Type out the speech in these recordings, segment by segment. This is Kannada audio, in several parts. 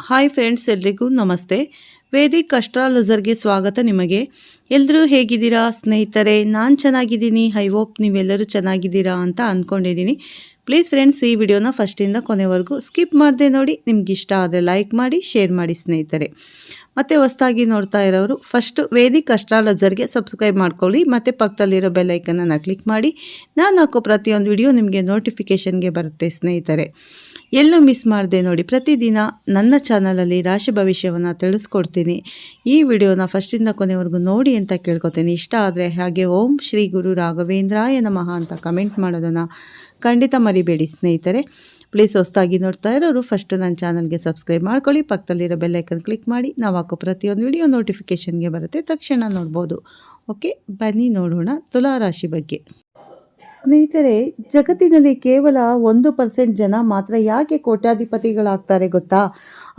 ಹಾಯ್ ಫ್ರೆಂಡ್ಸ್, ಎಲ್ರಿಗೂ ನಮಸ್ತೆ. ವೇದಿಕ್ ಅಸ್ಟ್ರಾಲಜರ್ಗೆ ಸ್ವಾಗತ. ನಿಮಗೆ ಎಲ್ಲರೂ ಹೇಗಿದ್ದೀರಾ ಸ್ನೇಹಿತರೆ? ನಾನು ಚೆನ್ನಾಗಿದ್ದೀನಿ. ಐ ಹೋಪ್ ನೀವೆಲ್ಲರೂ ಚೆನ್ನಾಗಿದ್ದೀರಾ ಅಂತ ಅಂದ್ಕೊಂಡಿದ್ದೀನಿ. ಪ್ಲೀಸ್ ಫ್ರೆಂಡ್ಸ್, ಈ ವಿಡಿಯೋನ ಫಸ್ಟಿಂದ ಕೊನೆವರೆಗೂ ಸ್ಕಿಪ್ ಮಾಡದೆ ನೋಡಿ. ನಿಮ್ಗೆ ಇಷ್ಟ ಆದರೆ ಲೈಕ್ ಮಾಡಿ, ಶೇರ್ ಮಾಡಿ ಸ್ನೇಹಿತರೆ. ಮತ್ತು ಹೊಸದಾಗಿ ನೋಡ್ತಾ ಇರೋರು ಫಸ್ಟು ವೇದಿಕ್ ಅಸ್ಟ್ರಾಲಜರ್ಗೆ ಸಬ್ಸ್ಕ್ರೈಬ್ ಮಾಡ್ಕೊಳ್ಳಿ. ಮತ್ತು ಪಕ್ಕದಲ್ಲಿರೋ ಬೆಲ್ ಐಕನನ್ನು ಕ್ಲಿಕ್ ಮಾಡಿ. ನಾನು ಹಾಕೋ ಪ್ರತಿಯೊಂದು ವಿಡಿಯೋ ನಿಮಗೆ ನೋಟಿಫಿಕೇಷನ್ಗೆ ಬರುತ್ತೆ ಸ್ನೇಹಿತರೆ. ಎಲ್ಲೂ ಮಿಸ್ ಮಾಡದೆ ನೋಡಿ. ಪ್ರತಿದಿನ ನನ್ನ ಚಾನಲಲ್ಲಿ ರಾಶಿ ಭವಿಷ್ಯವನ್ನು ತಿಳಿಸ್ಕೊಡ್ತೀನಿ. ಈ ವಿಡಿಯೋನ ಫಸ್ಟಿಂದ ಕೊನೆವರೆಗೂ ನೋಡಿ ಅಂತ ಕೇಳ್ಕೊತೀನಿ. ಇಷ್ಟ ಆದರೆ ಹಾಗೆ ಓಂ ಶ್ರೀ ಗುರು ರಾಘವೇಂದ್ರಾಯ ನಮಃ ಅಂತ ಕಮೆಂಟ್ ಮಾಡೋದನ್ನು ಖಂಡಿತ ಮರಿಬೇಡಿ ಸ್ನೇಹಿತರೆ. ಪ್ಲೀಸ್ ಹೊಸದಾಗಿ ನೋಡ್ತಾ ಇರೋರು ಫಸ್ಟು ನನ್ನ ಚಾನಲ್ಗೆ ಸಬ್ಸ್ಕ್ರೈಬ್ ಮಾಡ್ಕೊಳ್ಳಿ. ಪಕ್ಕದಲ್ಲಿರೋ ಬೆಲ್ ಐಕನ್ ಕ್ಲಿಕ್ ಮಾಡಿ. ನಾವು ಹಾಕೋ ಪ್ರತಿಯೊಂದು ವಿಡಿಯೋ ನೋಟಿಫಿಕೇಷನ್ಗೆ ಬರುತ್ತೆ, ತಕ್ಷಣ ನೋಡ್ಬೋದು. ಓಕೆ, ಬನ್ನಿ ನೋಡೋಣ ತುಲಾ ರಾಶಿ ಬಗ್ಗೆ. ಸ್ನೇಹಿತರೆ, ಜಗತ್ತಿನಲ್ಲಿ ಕೇವಲ 1% ಜನ ಮಾತ್ರ ಯಾಕೆ ಕೋಟ್ಯಾಧಿಪತಿಗಳಾಗ್ತಾರೆ ಗೊತ್ತಾ?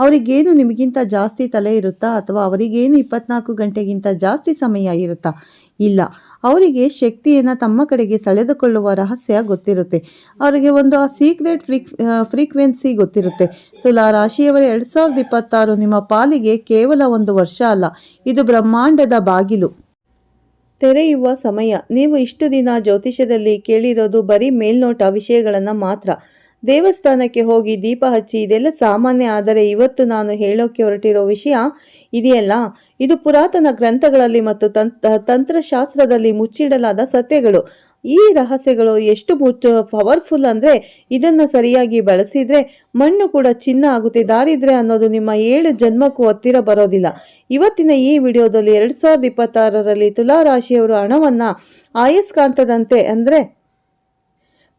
ಅವರಿಗೇನು ನಿಮಗಿಂತ ಜಾಸ್ತಿ ತಲೆ ಇರುತ್ತಾ? ಅಥವಾ ಅವರಿಗೇನು 24 ಗಂಟೆಗಿಂತ ಜಾಸ್ತಿ ಸಮಯ ಇರುತ್ತಾ? ಇಲ್ಲ, ಅವರಿಗೆ ಶಕ್ತಿಯನ್ನು ತಮ್ಮ ಕಡೆಗೆ ಸೆಳೆದುಕೊಳ್ಳುವ ರಹಸ್ಯ ಗೊತ್ತಿರುತ್ತೆ. ಅವರಿಗೆ ಒಂದು ಸೀಕ್ರೆಟ್ ಫ್ರೀಕ್ವೆನ್ಸಿ ಗೊತ್ತಿರುತ್ತೆ. ತುಲಾ ರಾಶಿಯವರೇ, 2026 ನಿಮ್ಮ ಪಾಲಿಗೆ ಕೇವಲ ಒಂದು ವರ್ಷ ಅಲ್ಲ, ಇದು ಬ್ರಹ್ಮಾಂಡದ ಬಾಗಿಲು ತೆರೆಯುವ ಸಮಯ. ನೀವು ಇಷ್ಟು ದಿನ ಜ್ಯೋತಿಷ್ಯದಲ್ಲಿ ಕೇಳಿರೋದು ಬರೀ ಮೇಲ್ನೋಟ ವಿಷಯಗಳನ್ನು ಮಾತ್ರ. ದೇವಸ್ಥಾನಕ್ಕೆ ಹೋಗಿ ದೀಪ ಹಚ್ಚಿ ಇದೆಲ್ಲ ಸಾಮಾನ್ಯ. ಆದರೆ ಇವತ್ತು ನಾನು ಹೇಳೋಕೆ ಹೊರಟಿರೋ ವಿಷಯ ಇದೆಯಲ್ಲ, ಇದು ಪುರಾತನ ಗ್ರಂಥಗಳಲ್ಲಿ ಮತ್ತು ತಂತ್ರಶಾಸ್ತ್ರದಲ್ಲಿ ಮುಚ್ಚಿಡಲಾದ ಸತ್ಯಗಳು. ಈ ರಹಸ್ಯಗಳು ಎಷ್ಟು ಪವರ್ಫುಲ್ ಅಂದರೆ, ಇದನ್ನು ಸರಿಯಾಗಿ ಬಳಸಿದರೆ ಮಣ್ಣು ಕೂಡ ಚಿನ್ನ ಆಗುತ್ತೆ. ದಾರಿದ್ರ್ಯ ಅನ್ನೋದು ನಿಮ್ಮ 7 ಜನ್ಮಕ್ಕೂ ಹತ್ತಿರ ಬರೋದಿಲ್ಲ. ಇವತ್ತಿನ ಈ ವಿಡಿಯೋದಲ್ಲಿ 2026ರಲ್ಲಿ ತುಲಾ ರಾಶಿಯವರು ಹಣವನ್ನು ಆಯಸ್ಕಾಂತದಂತೆ ಅಂದರೆ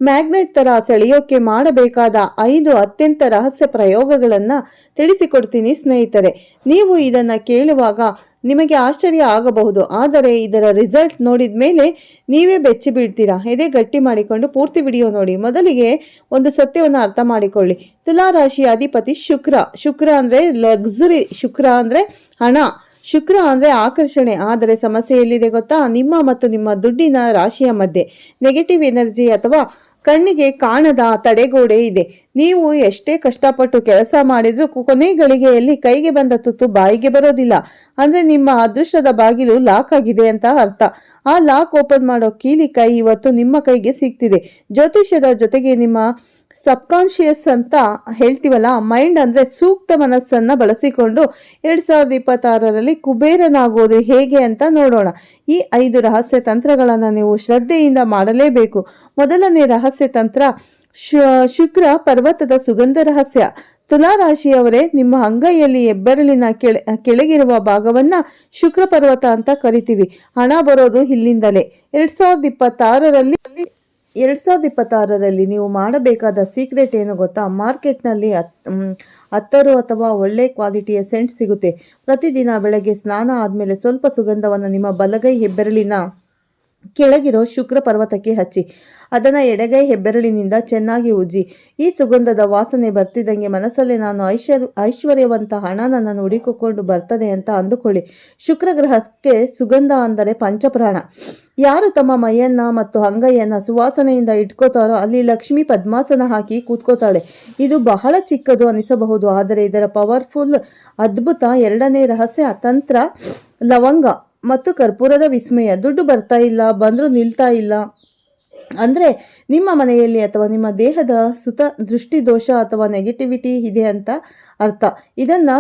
ಮ್ಯಾಗ್ನೆಟ್ ಥರ ಸೆಳೆಯೋಕೆ ಮಾಡಬೇಕಾದ 5 ಅತ್ಯಂತ ರಹಸ್ಯ ಪ್ರಯೋಗಗಳನ್ನು ತಿಳಿಸಿಕೊಡ್ತೀನಿ ಸ್ನೇಹಿತರೆ. ನೀವು ಇದನ್ನು ಕೇಳುವಾಗ ನಿಮಗೆ ಆಶ್ಚರ್ಯ ಆಗಬಹುದು, ಆದರೆ ಇದರ ರಿಸಲ್ಟ್ ನೋಡಿದ ಮೇಲೆ ನೀವೇ ಬೆಚ್ಚಿ ಬೀಳ್ತೀರಾ. ಎದೆ ಗಟ್ಟಿ ಮಾಡಿಕೊಂಡು ಪೂರ್ತಿ ವಿಡಿಯೋ ನೋಡಿ. ಮೊದಲಿಗೆ ಒಂದು ಸತ್ಯವನ್ನು ಅರ್ಥ ಮಾಡಿಕೊಳ್ಳಿ. ತುಲಾ ರಾಶಿಯ ಅಧಿಪತಿ ಶುಕ್ರ ಅಂದರೆ ಲಕ್ಸುರಿ, ಶುಕ್ರ ಅಂದರೆ ಹಣ, ಶುಕ್ರ ಅಂದರೆ ಆಕರ್ಷಣೆ. ಆದರೆ ಸಮಸ್ಯೆ ಎಲ್ಲಿದೆ ಗೊತ್ತಾ? ನಿಮ್ಮ ಮತ್ತು ನಿಮ್ಮ ದುಡ್ಡಿನ ರಾಶಿಯ ಮಧ್ಯೆ ನೆಗೆಟಿವ್ ಎನರ್ಜಿ ಅಥವಾ ಕಣ್ಣಿಗೆ ಕಾಣದ ತಡೆಗೋಡೆ ಇದೆ. ನೀವು ಎಷ್ಟೇ ಕಷ್ಟಪಟ್ಟು ಕೆಲಸ ಮಾಡಿದ್ರೂ ಕೊನೆ ಗಳಿಗೆಯಲ್ಲಿ ಕೈಗೆ ಬಂದ ತುತ್ತು ಬಾಯಿಗೆ ಬರೋದಿಲ್ಲ. ಅಂದ್ರೆ ನಿಮ್ಮ ಅದೃಷ್ಟದ ಬಾಗಿಲು ಲಾಕ್ ಆಗಿದೆ ಅಂತ ಅರ್ಥ. ಆ ಲಾಕ್ ಓಪನ್ ಮಾಡೋ ಕೀಲಿ ಕೈ ಇವತ್ತು ನಿಮ್ಮ ಕೈಗೆ ಸಿಗ್ತಿದೆ. ಜ್ಯೋತಿಷ್ಯದ ಜೊತೆಗೆ ನಿಮ್ಮ ಸಬ್ಕಾನ್ಶಿಯಸ್ ಅಂತ ಹೇಳ್ತೀವಲ್ಲ, ಮೈಂಡ್ ಅಂದ್ರೆ ಸೂಕ್ತ ಮನಸ್ಸನ್ನ ಬಳಸಿಕೊಂಡು 2026ರಲ್ಲಿ ಕುಬೇರನಾಗೋದು ಹೇಗೆ ಅಂತ ನೋಡೋಣ. ಈ 5 ರಹಸ್ಯ ತಂತ್ರಗಳನ್ನು ನೀವು ಶ್ರದ್ಧೆಯಿಂದ ಮಾಡಲೇಬೇಕು. ಮೊದಲನೇ ರಹಸ್ಯ ತಂತ್ರ ಶುಕ್ರ ಪರ್ವತದ ಸುಗಂಧ ರಹಸ್ಯ. ತುಲಾ ರಾಶಿಯವರೇ, ನಿಮ್ಮ ಅಂಗೈಯಲ್ಲಿ ಹೆಬ್ಬೆರಳಿನ ಕೆಳಗಿರುವ ಭಾಗವನ್ನ ಶುಕ್ರ ಪರ್ವತ ಅಂತ ಕರಿತೀವಿ. ಹಣ ಬರೋದು ಇಲ್ಲಿಂದಲೇ. 2026ರಲ್ಲಿ ನೀವು ಮಾಡಬೇಕಾದ ಸೀಕ್ರೆಟ್ ಏನು ಗೊತ್ತಾ? ಮಾರ್ಕೆಟ್ನಲ್ಲಿ ಅತ್ತರು ಅಥವಾ ಒಳ್ಳೆ ಕ್ವಾಲಿಟಿಯ ಸೆಂಟ್ ಸಿಗುತ್ತೆ. ಪ್ರತಿದಿನ ಬೆಳಗ್ಗೆ ಸ್ನಾನ ಆದಮೇಲೆ ಸ್ವಲ್ಪ ಸುಗಂಧವನ್ನು ನಿಮ್ಮ ಬಲಗೈ ಹೆಬ್ಬೆರಳಿನ ಕೆಳಗಿರೋ ಶುಕ್ರ ಪರ್ವತಕ್ಕೆ ಹಚ್ಚಿ ಅದನ್ನು ಎಡಗೈ ಹೆಬ್ಬೆರಳಿನಿಂದ ಚೆನ್ನಾಗಿ ಉಜ್ಜಿ. ಈ ಸುಗಂಧದ ವಾಸನೆ ಬರ್ತಿದ್ದಂಗೆ ಮನಸ್ಸಲ್ಲೇ ನಾನು ಐಶ್ವರ್ಯವಂತ ಹಣ ನನ್ನನ್ನು ಹುಡುಕಿಕೊಂಡು ಬರ್ತದೆ ಅಂತ ಅಂದುಕೊಳ್ಳಿ. ಶುಕ್ರ ಗ್ರಹಕ್ಕೆ ಸುಗಂಧ ಅಂದರೆ ಪಂಚಪ್ರಾಣ. ಯಾರು ತಮ್ಮ ಮೈಯನ್ನ ಮತ್ತು ಅಂಗೈಯನ್ನ ಸುವಾಸನೆಯಿಂದ ಇಟ್ಕೋತಾರೋ ಅಲ್ಲಿ ಲಕ್ಷ್ಮಿ ಪದ್ಮಾಸನ ಹಾಕಿ ಕೂತ್ಕೋತಾಳೆ. ಇದು ಬಹಳ ಚಿಕ್ಕದು ಅನಿಸಬಹುದು, ಆದರೆ ಇದರ ಪವರ್ಫುಲ್ ಅದ್ಭುತ. ಎರಡನೇ ರಹಸ್ಯ ತಂತ್ರ ಲವಂಗ ಮತ್ತು ಕರ್ಪೂರದ ವಿಸ್ಮಯ. ದುಡ್ಡು ಬರ್ತಾ ಇಲ್ಲ, ಬಂದರೂ ನಿಲ್ತಾ ಇಲ್ಲ ಅಂದರೆ ನಿಮ್ಮ ಮನೆಯಲ್ಲಿ ಅಥವಾ ನಿಮ್ಮ ದೇಹದ ಸುತ ದೃಷ್ಟಿ ದೋಷ ಅಥವಾ ನೆಗೆಟಿವಿಟಿ ಇದೆ ಅಂತ ಅರ್ಥ. ಇದನ್ನು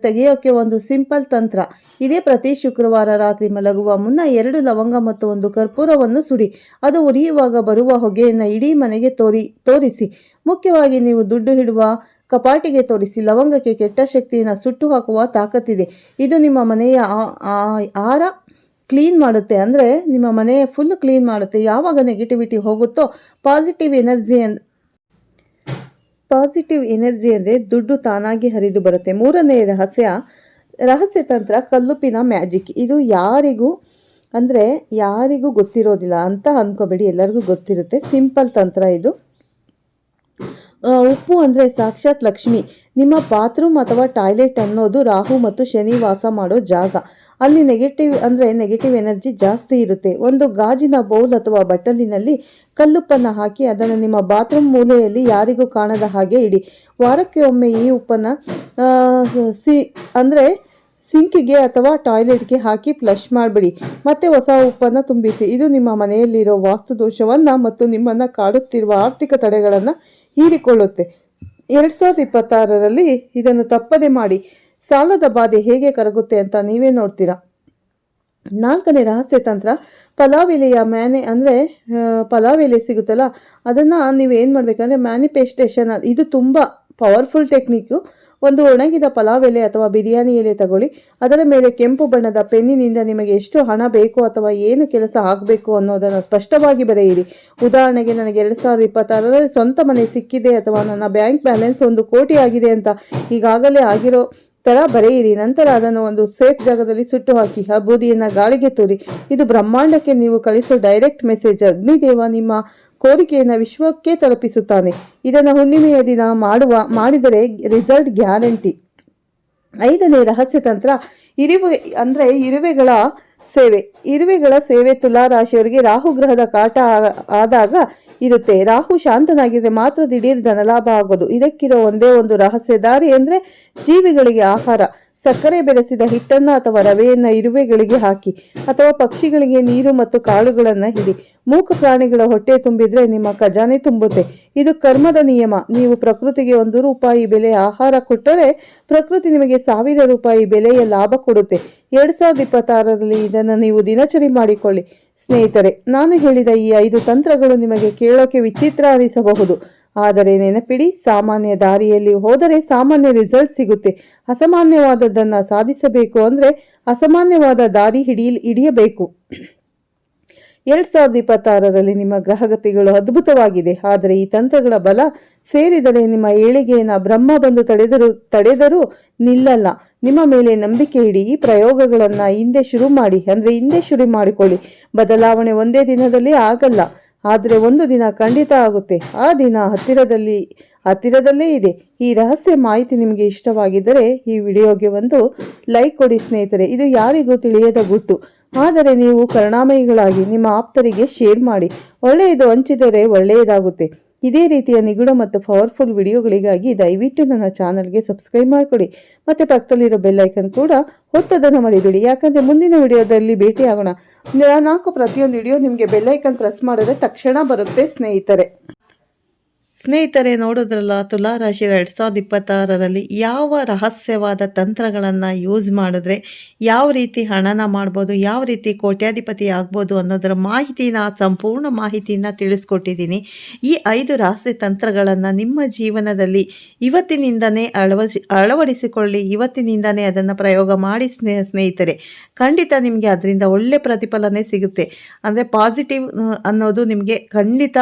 ತೆಗೆಯೋಕ್ಕೆ ಒಂದು ಸಿಂಪಲ್ ತಂತ್ರ ಇದೆ. ಪ್ರತಿ ಶುಕ್ರವಾರ ರಾತ್ರಿ ಮಲಗುವ ಮುನ್ನ 2 ಲವಂಗ ಮತ್ತು 1 ಕರ್ಪೂರವನ್ನು ಸುಡಿ. ಅದು ಉರಿಯುವಾಗ ಬರುವ ಹೊಗೆಯನ್ನು ಇಡೀ ಮನೆಗೆ ತೋರಿಸಿ. ಮುಖ್ಯವಾಗಿ ನೀವು ದುಡ್ಡು ಇಡುವ ಕಪಾಟಿಗೆ ತೋರಿಸಿ. ಲವಂಗಕ್ಕೆ ಕೆಟ್ಟ ಶಕ್ತಿಯನ್ನು ಸುಟ್ಟು ಹಾಕುವ ತಾಕತ್ತಿದೆ. ಇದು ನಿಮ್ಮ ಮನೆಯ ಆಹಾರ ಕ್ಲೀನ್ ಮಾಡುತ್ತೆ, ಅಂದರೆ ನಿಮ್ಮ ಮನೆ ಫುಲ್ ಕ್ಲೀನ್ ಮಾಡುತ್ತೆ. ಯಾವಾಗ ನೆಗೆಟಿವಿಟಿ ಹೋಗುತ್ತೋ ಪಾಸಿಟಿವ್ ಎನರ್ಜಿ ಅಂದರೆ ದುಡ್ಡು ತಾನಾಗಿ ಹರಿದು ಬರುತ್ತೆ. ಮೂರನೇ ರಹಸ್ಯ ತಂತ್ರ ಕಲ್ಲುಪ್ಪಿನ ಮ್ಯಾಜಿಕ್. ಇದು ಯಾರಿಗೂ ಗೊತ್ತಿರೋದಿಲ್ಲ ಅಂತ ಅಂದ್ಕೋಬೇಡಿ, ಎಲ್ಲರಿಗೂ ಗೊತ್ತಿರುತ್ತೆ. ಸಿಂಪಲ್ ತಂತ್ರ ಇದು. ಉಪ್ಪು ಅಂದರೆ ಸಾಕ್ಷಾತ್ ಲಕ್ಷ್ಮಿ. ನಿಮ್ಮ ಬಾತ್ರೂಮ್ ಅಥವಾ ಟಾಯ್ಲೆಟ್ ಅನ್ನೋದು ರಾಹು ಮತ್ತು ಶನಿ ವಾಸ ಮಾಡೋ ಜಾಗ. ಅಲ್ಲಿ ನೆಗೆಟಿವ್ ಎನರ್ಜಿ ಜಾಸ್ತಿ ಇರುತ್ತೆ. ಒಂದು ಗಾಜಿನ ಬೌಲ್ ಅಥವಾ ಬಟ್ಟಲಿನಲ್ಲಿ ಕಲ್ಲುಪ್ಪನ್ನು ಹಾಕಿ ಅದನ್ನು ನಿಮ್ಮ ಬಾತ್ರೂಮ್ ಮೂಲೆಯಲ್ಲಿ ಯಾರಿಗೂ ಕಾಣದ ಹಾಗೆ ಇಡಿ. ವಾರಕ್ಕೆ ಒಮ್ಮೆ ಈ ಉಪ್ಪನ್ನು ಸಿಂಕಿಗೆ ಅಥವಾ ಟಾಯ್ಲೆಟ್ಗೆ ಹಾಕಿ ಫ್ಲಶ್ ಮಾಡಿಬಿಡಿ. ಮತ್ತೆ ಹೊಸ ಉಪ್ಪನ್ನು ತುಂಬಿಸಿ. ಇದು ನಿಮ್ಮ ಮನೆಯಲ್ಲಿರೋ ವಾಸ್ತು ದೋಷವನ್ನು ಮತ್ತು ನಿಮ್ಮನ್ನು ಕಾಡುತ್ತಿರುವ ಆರ್ಥಿಕ ತಡೆಗಳನ್ನು ಹೀರಿಕೊಳ್ಳುತ್ತೆ. 2026ರಲ್ಲಿ ಇದನ್ನು ತಪ್ಪದೆ ಮಾಡಿ. ಸಾಲದ ಬಾಧೆ ಹೇಗೆ ಕರಗುತ್ತೆ ಅಂತ ನೀವೇ ನೋಡ್ತೀರಾ. 4ನೇ ರಹಸ್ಯ ತಂತ್ರ, ಪಲಾವ್ ಎಲೆಯ ಪಲಾವ್ ಎಲೆ ಸಿಗುತ್ತಲ್ಲ, ಅದನ್ನು ನೀವೇನು ಮಾಡಬೇಕಂದ್ರೆ ಮ್ಯಾನಿಫೆಸ್ಟೇಷನ್. ಇದು ತುಂಬ ಪವರ್ಫುಲ್ ಟೆಕ್ನಿಕ್ಕು. ಒಂದು ಒಣಗಿದ ಪಲಾವ್ ಎಲೆ ಅಥವಾ ಬಿರಿಯಾನಿ ಎಲೆ ತಗೊಳ್ಳಿ. ಅದರ ಮೇಲೆ ಕೆಂಪು ಬಣ್ಣದ ಪೆನ್ನಿನಿಂದ ನಿಮಗೆ ಎಷ್ಟು ಹಣ ಬೇಕು ಅಥವಾ ಏನು ಕೆಲಸ ಆಗಬೇಕು ಅನ್ನೋದನ್ನು ಸ್ಪಷ್ಟವಾಗಿ ಬರೆಯಿರಿ. ಉದಾಹರಣೆಗೆ, ನನಗೆ 2026ರಲ್ಲಿ ಸ್ವಂತ ಮನೆ ಸಿಕ್ಕಿದೆ ಅಥವಾ ನನ್ನ ಬ್ಯಾಂಕ್ ಬ್ಯಾಲೆನ್ಸ್ 1 ಕೋಟಿ ಆಗಿದೆ ಅಂತ ಈಗಾಗಲೇ ಆಗಿರೋ ಥರ ಬರೆಯಿರಿ. ನಂತರ ಅದನ್ನು ಒಂದು ಸೇಫ್ ಜಾಗದಲ್ಲಿ ಸುಟ್ಟು ಹಾಕಿ. ಆ ಬೂದಿಯನ್ನು ಗಾಳಿಗೆ ತೂರಿ. ಇದು ಬ್ರಹ್ಮಾಂಡಕ್ಕೆ ನೀವು ಕಳಿಸೋ ಡೈರೆಕ್ಟ್ ಮೆಸೇಜ್. ಅಗ್ನಿದೇವ ನಿಮ್ಮ ಕೋರಿಕೆಯನ್ನು ವಿಶ್ವಕ್ಕೆ ತಲುಪಿಸುತ್ತಾನೆ. ಇದನ್ನು ಹುಣ್ಣಿಮೆಯ ದಿನ ಮಾಡಿದರೆ ರಿಸಲ್ಟ್ ಗ್ಯಾರಂಟಿ. 5ನೇ ರಹಸ್ಯ ತಂತ್ರ, ಇರುವೆಗಳ ಸೇವೆ. ಇರುವೆಗಳ ಸೇವೆ ತುಲಾ ರಾಶಿಯವರಿಗೆ ರಾಹು ಗ್ರಹದ ಕಾಟ ಆದಾಗ ಇರುತ್ತೆ. ರಾಹು ಶಾಂತನಾಗಿದ್ರೆ ಮಾತ್ರ ದಿಢೀರ್ ಧನಲಾಭ ಆಗೋದು. ಇದಕ್ಕಿರೋ ಒಂದೇ ಒಂದು ರಹಸ್ಯ ದಾರಿ ಅಂದರೆ ಜೀವಿಗಳಿಗೆ ಆಹಾರ. ಸಕ್ಕರೆ ಬೆರೆಸಿದ ಹಿಟ್ಟನ್ನು ಅಥವಾ ರವೆಯನ್ನು ಇರುವೆಗಳಿಗೆ ಹಾಕಿ ಅಥವಾ ಪಕ್ಷಿಗಳಿಗೆ ನೀರು ಮತ್ತು ಕಾಳುಗಳನ್ನು ಹಿಡಿ. ಮೂಕ ಪ್ರಾಣಿಗಳ ಹೊಟ್ಟೆ ತುಂಬಿದ್ರೆ ನಿಮ್ಮ ಖಜಾನೆ ತುಂಬುತ್ತೆ. ಇದು ಕರ್ಮದ ನಿಯಮ. ನೀವು ಪ್ರಕೃತಿಗೆ 1 ರೂಪಾಯಿ ಬೆಲೆ ಆಹಾರ ಕೊಟ್ಟರೆ ಪ್ರಕೃತಿ ನಿಮಗೆ 1000 ರೂಪಾಯಿ ಬೆಲೆಯ ಲಾಭ ಕೊಡುತ್ತೆ. 2026ರಲ್ಲಿ ಇದನ್ನು ನೀವು ದಿನಚರಿ ಮಾಡಿಕೊಳ್ಳಿ. ಸ್ನೇಹಿತರೆ, ನಾನು ಹೇಳಿದ ಈ 5 ತಂತ್ರಗಳು ನಿಮಗೆ ಕೇಳೋಕೆ ವಿಚಿತ್ರ ಅನಿಸಬಹುದು, ಆದರೆ ನೆನಪಿಡಿ, ಸಾಮಾನ್ಯ ದಾರಿಯಲ್ಲಿ ಹೋದರೆ ಸಾಮಾನ್ಯ ರಿಸಲ್ಟ್ ಸಿಗುತ್ತೆ. ಅಸಾಮಾನ್ಯವಾದದ್ದನ್ನು ಸಾಧಿಸಬೇಕು ಅಂದರೆ ಅಸಾಮಾನ್ಯವಾದ ದಾರಿ ಹಿಡಿಯಬೇಕು. 2026ರಲ್ಲಿ ನಿಮ್ಮ ಗ್ರಹಗತಿಗಳು ಅದ್ಭುತವಾಗಿದೆ. ಆದರೆ ಈ ತಂತ್ರಗಳ ಬಲ ಸೇರಿದರೆ ನಿಮ್ಮ ಏಳಿಗೆಯನ್ನು ಬ್ರಹ್ಮ ಬಂದು ತಡೆದರೂ ನಿಲ್ಲಲ್ಲ. ನಿಮ್ಮ ಮೇಲೆ ನಂಬಿಕೆ ಇಡಿ. ಈ ಪ್ರಯೋಗಗಳನ್ನು ಹಿಂದೆ ಶುರು ಮಾಡಿಕೊಳ್ಳಿ. ಬದಲಾವಣೆ ಒಂದೇ ದಿನದಲ್ಲಿ ಆಗಲ್ಲ, ಆದರೆ ಒಂದು ದಿನ ಖಂಡಿತ ಆಗುತ್ತೆ. ಆ ದಿನ ಹತ್ತಿರದಲ್ಲೇ ಇದೆ. ಈ ರಹಸ್ಯ ಮಾಹಿತಿ ನಿಮಗೆ ಇಷ್ಟವಾಗಿದ್ದರೆ ಈ ವಿಡಿಯೋಗೆ ಒಂದು ಲೈಕ್ ಕೊಡಿ ಸ್ನೇಹಿತರೆ. ಇದು ಯಾರಿಗೂ ತಿಳಿಯದ ಗುಟ್ಟು, ಆದರೆ ನೀವು ಕರುಣಾಮಯಿಗಳಾಗಿ ನಿಮ್ಮ ಆಪ್ತರಿಗೆ ಶೇರ್ ಮಾಡಿ. ಒಳ್ಳೆಯದು ಹಂಚಿದರೆ ಒಳ್ಳೆಯದಾಗುತ್ತೆ. ಇದೇ ರೀತಿಯ ನಿಗೂಢ ಮತ್ತು ಪವರ್ಫುಲ್ ವಿಡಿಯೋಗಳಿಗಾಗಿ ದಯವಿಟ್ಟು ನನ್ನ ಚಾನಲ್ಗೆ ಸಬ್ಸ್ಕ್ರೈಬ್ ಮಾಡಿಕೊಡಿ. ಮತ್ತು ಪಕ್ಕದಲ್ಲಿರೋ ಬೆಲ್ ಐಕನ್ ಕೂಡ ಒತ್ತೋದನ್ನು ಮರಿಬೇಡಿ, ಯಾಕಂದರೆ ಮುಂದಿನ ವಿಡಿಯೋದಲ್ಲಿ ಭೇಟಿಯಾಗೋಣ. ನಾನು ಹಾಕೋ ಪ್ರತಿಯೊಂದು ವಿಡಿಯೋ ನಿಮಗೆ ಬೆಲ್ ಐಕನ್ ಪ್ರೆಸ್ ಮಾಡಿದ್ರೆ ತಕ್ಷಣ ಬರುತ್ತೆ ಸ್ನೇಹಿತರೆ. ನೋಡೋದ್ರಲ್ಲ, ತುಲಾ ರಾಶಿ 2026ರಲ್ಲಿ ಯಾವ ರಹಸ್ಯವಾದ ತಂತ್ರಗಳನ್ನು ಯೂಸ್ ಮಾಡಿದ್ರೆ ಯಾವ ರೀತಿ ಹಣನ ಮಾಡ್ಬೋದು, ಯಾವ ರೀತಿ ಕೋಟ್ಯಾಧಿಪತಿ ಆಗ್ಬೋದು ಅನ್ನೋದರ ಸಂಪೂರ್ಣ ಮಾಹಿತಿಯನ್ನು ತಿಳಿಸ್ಕೊಟ್ಟಿದ್ದೀನಿ. ಈ 5 ರಹಸ್ಯ ತಂತ್ರಗಳನ್ನು ನಿಮ್ಮ ಜೀವನದಲ್ಲಿ ಇವತ್ತಿನಿಂದನೇ ಅಳವಡಿಸಿಕೊಳ್ಳಿ. ಇವತ್ತಿನಿಂದನೇ ಅದನ್ನು ಪ್ರಯೋಗ ಮಾಡಿ ಸ್ನೇಹಿತರೆ. ಖಂಡಿತ ನಿಮಗೆ ಅದರಿಂದ ಒಳ್ಳೆ ಪ್ರತಿಫಲನೆ ಸಿಗುತ್ತೆ. ಅಂದರೆ ಪಾಸಿಟಿವ್ ಅನ್ನೋದು ನಿಮಗೆ ಖಂಡಿತ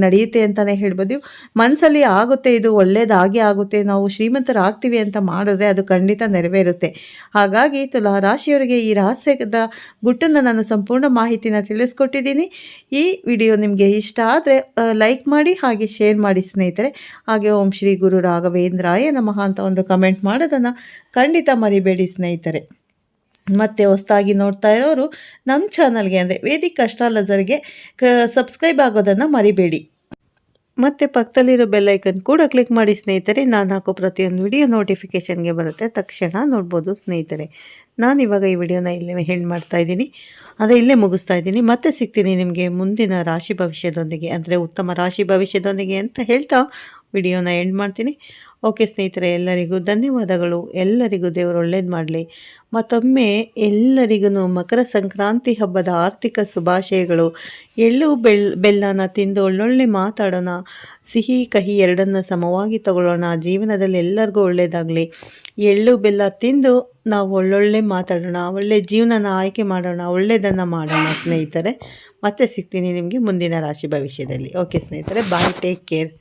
ನಡೆಯುತ್ತೆ ಅಂತಲೇ ಹೇಳ್ಬೋದು. ಮನಸ್ಸಲ್ಲಿ ಆಗುತ್ತೆ, ಇದು ಒಳ್ಳೆಯದಾಗಿ ಆಗುತ್ತೆ, ನಾವು ಶ್ರೀಮಂತರಾಗ್ತೀವಿ ಅಂತ ಮಾಡಿದ್ರೆ ಅದು ಖಂಡಿತ ನೆರವೇರುತ್ತೆ. ಹಾಗಾಗಿ ತುಲಾ ರಾಶಿಯವರಿಗೆ ಈ ರಹಸ್ಯದ ಗುಟ್ಟನ್ನು ನಾನು ಸಂಪೂರ್ಣ ಮಾಹಿತಿನ ತಿಳಿಸ್ಕೊಟ್ಟಿದ್ದೀನಿ. ಈ ವಿಡಿಯೋ ನಿಮಗೆ ಇಷ್ಟ ಆದರೆ ಲೈಕ್ ಮಾಡಿ, ಹಾಗೆ ಶೇರ್ ಮಾಡಿ ಸ್ನೇಹಿತರೆ. ಹಾಗೆ ಓಂ ಶ್ರೀ ಗುರು ರಾಘವೇಂದ್ರಾಯ ನಮಃ ಅಂತ ಒಂದು ಕಮೆಂಟ್ ಮಾಡೋದನ್ನು ಖಂಡಿತ ಮರಿಬೇಡಿ ಸ್ನೇಹಿತರೆ. ಮತ್ತು ಹೊಸದಾಗಿ ನೋಡ್ತಾ ಇರೋರು ನಮ್ಮ ಚಾನಲ್ಗೆ ಅಂದರೆ ವೇದಿಕ್ ಅಸ್ಟ್ರಾಲಜರ್ಗೆ ಸಬ್ಸ್ಕ್ರೈಬ್ ಆಗೋದನ್ನು ಮರಿಬೇಡಿ. ಮತ್ತು ಪಕ್ಕದಲ್ಲಿರೋ ಬೆಲ್ ಐಕನ್ ಕೂಡ ಕ್ಲಿಕ್ ಮಾಡಿ ಸ್ನೇಹಿತರೆ. ನಾನು ಹಾಕೋ ಪ್ರತಿಯೊಂದು ವಿಡಿಯೋ ನೋಟಿಫಿಕೇಷನ್ಗೆ ಬರುತ್ತೆ, ತಕ್ಷಣ ನೋಡ್ಬೋದು ಸ್ನೇಹಿತರೆ. ನಾನಿವಾಗ ಈ ವಿಡಿಯೋನ ಇಲ್ಲೇ ಎಂಡ್ ಮಾಡ್ತಾ ಇದ್ದೀನಿ, ಇಲ್ಲೇ ಮುಗಿಸ್ತಾ ಇದ್ದೀನಿ. ಮತ್ತೆ ಸಿಗ್ತೀನಿ ನಿಮಗೆ ಮುಂದಿನ ರಾಶಿ ಭವಿಷ್ಯದೊಂದಿಗೆ, ಅಂದರೆ ಉತ್ತಮ ರಾಶಿ ಭವಿಷ್ಯದೊಂದಿಗೆ ಅಂತ ಹೇಳ್ತಾ ವಿಡಿಯೋನ ಎಂಡ್ ಮಾಡ್ತೀನಿ. ಓಕೆ ಸ್ನೇಹಿತರೆ, ಎಲ್ಲರಿಗೂ ಧನ್ಯವಾದಗಳು. ಎಲ್ಲರಿಗೂ ದೇವರು ಒಳ್ಳೇದು ಮಾಡಲಿ. ಮತ್ತೊಮ್ಮೆ ಎಲ್ಲರಿಗೂ ಮಕರ ಸಂಕ್ರಾಂತಿ ಹಬ್ಬದ ಆರ್ಥಿಕ ಶುಭಾಶಯಗಳು. ಎಳ್ಳು ಬೆಲ್ಲನ ತಿಂದು ಒಳ್ಳೊಳ್ಳೆ ಮಾತಾಡೋಣ, ಸಿಹಿ ಕಹಿ ಎರಡನ್ನು ಸಮವಾಗಿ ತಗೊಳ್ಳೋಣ. ಜೀವನದಲ್ಲಿ ಎಲ್ಲರಿಗೂ ಒಳ್ಳೆಯದಾಗಲಿ. ಎಳ್ಳು ಬೆಲ್ಲ ತಿಂದು ನಾವು ಒಳ್ಳೊಳ್ಳೆ ಮಾತಾಡೋಣ, ಒಳ್ಳೆ ಜೀವನನ ಆಯ್ಕೆ ಮಾಡೋಣ, ಒಳ್ಳೆಯದನ್ನು ಮಾಡೋಣ ಸ್ನೇಹಿತರೆ. ಮತ್ತೆ ಸಿಗ್ತೀನಿ ನಿಮಗೆ ಮುಂದಿನ ರಾಶಿ ಭವಿಷ್ಯದಲ್ಲಿ. ಓಕೆ ಸ್ನೇಹಿತರೆ, ಬಾಯ್, ಟೇಕ್ ಕೇರ್.